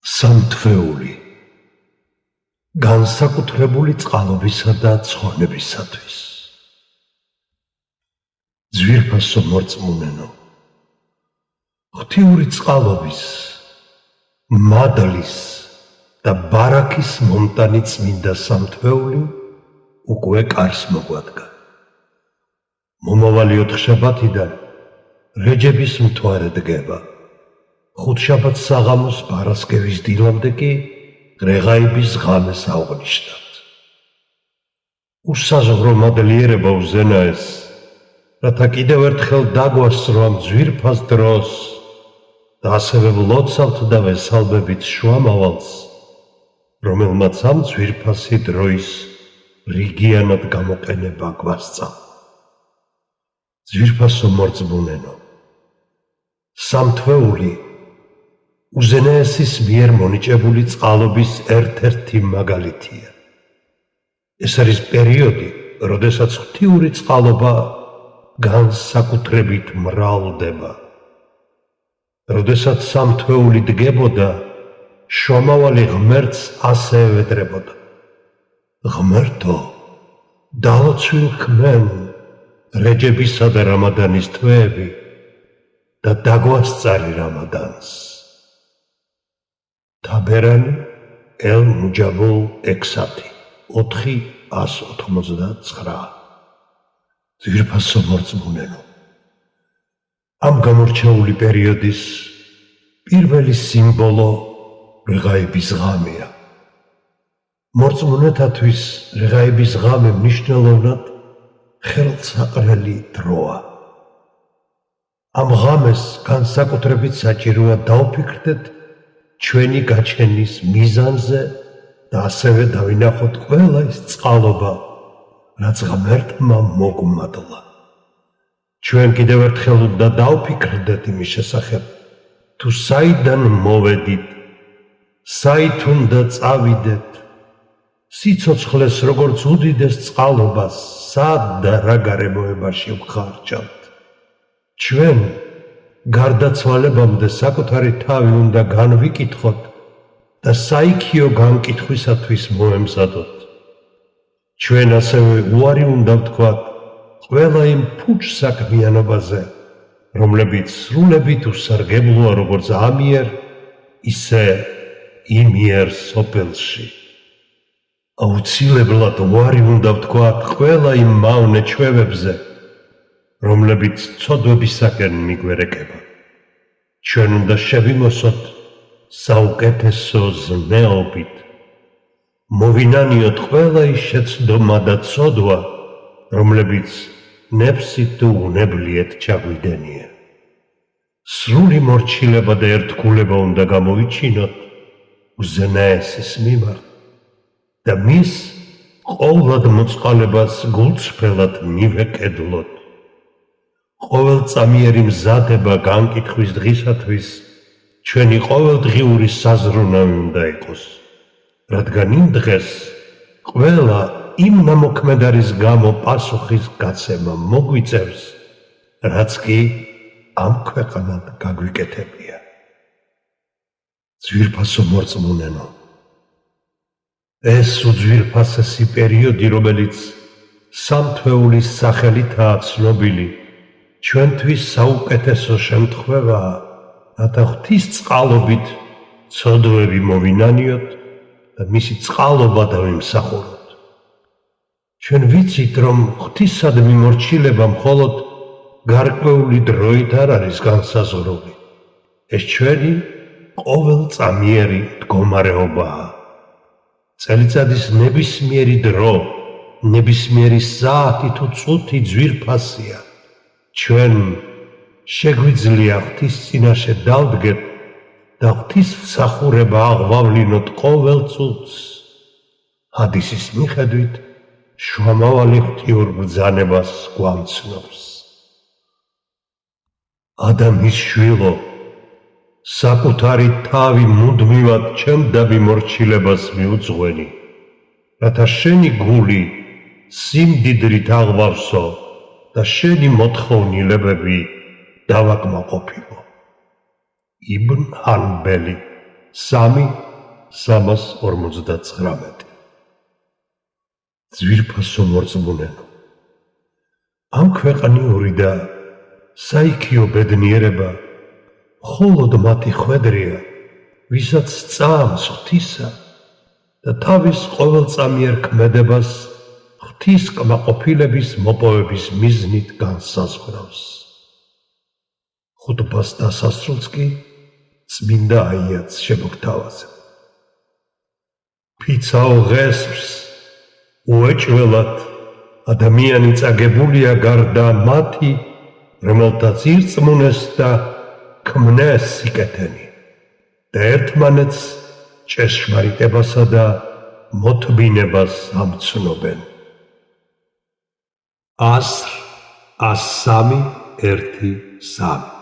სამთვეული განსაკუთრებული წყალობისა და ცხონებისათვის. ძვირფასო მორწმუნენო, ღვთიური წყალობის, მადლის და ბარაქის მომტანი წმინდა სამთვეული უკვე კარს მოგვადგა. მომავალი ოთხშაბათიდან რეჯების მთვარე დგება. ხუთშაბათს საღამოს პარასკევის დილამდე კი დღეღაიბის ღამეს აღვნიშნავთ. უსაზღვრო მადლიერება უზენაეს, რათა კიდევ ერთხელ დაგვასწრო ამ ძვირფას დროს და ასევე ვლოცავთ და ვესალმებით შუამავალს, რომელმაც ამ ძვირფასი დროის რიგიანად გამოყენება გვასწავლა. ძვირფასო მორწმუნენო, სამთვეული უზენაესის მიერ მონიჭებული წყალობის ერთ-ერთი მაგალითია. ეს არის პერიოდი, როდესაც ღვთიური წყალობა განსაკუთრებით მრავლდება. როდესაც სამთვეული დგებოდა, შუამავალი ღმერთს ასე ევედრებოდა: ღმერთო, დალოცვილ ხმენ რეჯებისა და რამადანის თვეები და დაგვასწარი რამადანს. თაბერანი ელ-მუჯაბულ 6 489. ძვირფასო მორწმუნენო, ამ გამორჩეული პერიოდის პირველი სიმბოლო დღეღაიბის ღამეა. მორწმუნეთათვის დღეღაიბის ღამე მნიშვნელოვნად ხელსაყრელი დროა. ამ ღამეს განსაკუთრებით საჭიროა დავფიქრდეთ ჩვენი გაჩენის მიზანზე და ასევე დავინახოთ ყველა ის წყალობა, რაც ღმერთმა მოგვმადლა. ჩვენ კიდევ ერთხელ უნდა დავფიქრდეთ იმის შესახებ, თუ საიდან მოვედით, საით უნდა წავიდეთ, სიცოცხლეს როგორც უდიდეს წყალობას სად და რა გარემოებაში ვხარჯავთ. ჩვენ გარდაცვალებამდე საკუთარი თავი უნდა განვიკითხოთ და საიქიო განკითხვისათვის მოემზადოთ. ჩვენ ასევე უარი უნდა ვთქვათ ყველა იმ ფუჭ საქმიანობაზე, რომლებიც სრულებით უსარგებლოა როგორც ამიერ, ისე იმიერ სოფელში. აუცილებლად უარი უნდა ვთქვათ ყველა იმ მავნე ჩვევებზე, რომლებიც ცოდვებისაკენ მიგვერეკება. ჩვენ უნდა შევიმოსოთ საუკეთესო ზნეობით, მოვინანიოთ ყველა ის შეცდომა და ცოდვა, რომლებიც ნეფსით თუ უნებლიეთ ჩაგვიდენია. სრული მორჩილება და ერთგულება უნდა გამოვიჩინოთ უზენაესის მიმართ და მის ყოვლად მოწყალებას გულწრფელად მივეკედლოთ. ყოველწამიერი მზადება განკითხვის დღისათვის ჩვენი ყოველდღიური საზრუნავი უნდა იყოს, რადგან იმ დღეს ყველა იმ ნამოქმედარის გამო პასუხის გაცემა მოგვიწევს, რაც კი ამ ქვეყანად გაგვიკეთებია. ძვირფასო მორწმუნენო, ეს უძვირფასესი პერიოდი, რომელიც სამთვეულის სახელითაა ცნობილი, ჩვენთვის საუკეთესო შემთხვევაა, რათა ღვთის წყალობით ცოდვები მოვინანიოთ და მისი წყალობა დავიმსახუროთ. ჩვენ ვიცით, რომ ღვთისადმი მორჩილება მხოლოდ გარკვეული დროით არ არის განსაზღვრული. ეს ჩვენი ყოველწამიერი მდგომარეობაა. წელიწადის ნებისმიერი დრო, ნებისმიერი საათი თუ წუთი ძვირფასია. ჩვენ შეგვიძლია ღვთის წინაშე დავდგეთ და ღვთის მსახურება აღვავლინოთ ყოველ წუთს. ჰადისის მიხედვით შუამავალი ღვთიურ ბრძანებას გვამცნობს. ადამიანის შვილო, საკუთარი თავი მუდმივად ჩემდაბი მორჩილებას მიუძღვენი, რათა შენი გული სიმდიდრით აღვავსო და შენი მოთხოვნილებები დავაკმაყოფილო. იბნ ჰანბელი 3,349. ძვირფასო მორწმუნენო, ამ ქვეყნიური და საიქიო ბედნიერება მხოლოდ მათი ხვედრია, ვისაც სწამს ღვთისა და თავის ყოველწამიერ ქმედებას ღვთის კმაყოფილების მოპოვების მიზნით განსაზღვრავს. ხუთბას დასასრულს კი წმინდა აიაც შემოგთავაზებ. ფიცაო ღესვს უეჭველად ადამიანი წაგებულია გარდა მათი, რომელთაც ირწმუნეს და ქმნეს სიკეთენი და ერთმანეთს ჭეშმარიტებასა და მოთმინებას ამცნობენ. ასრ 103:1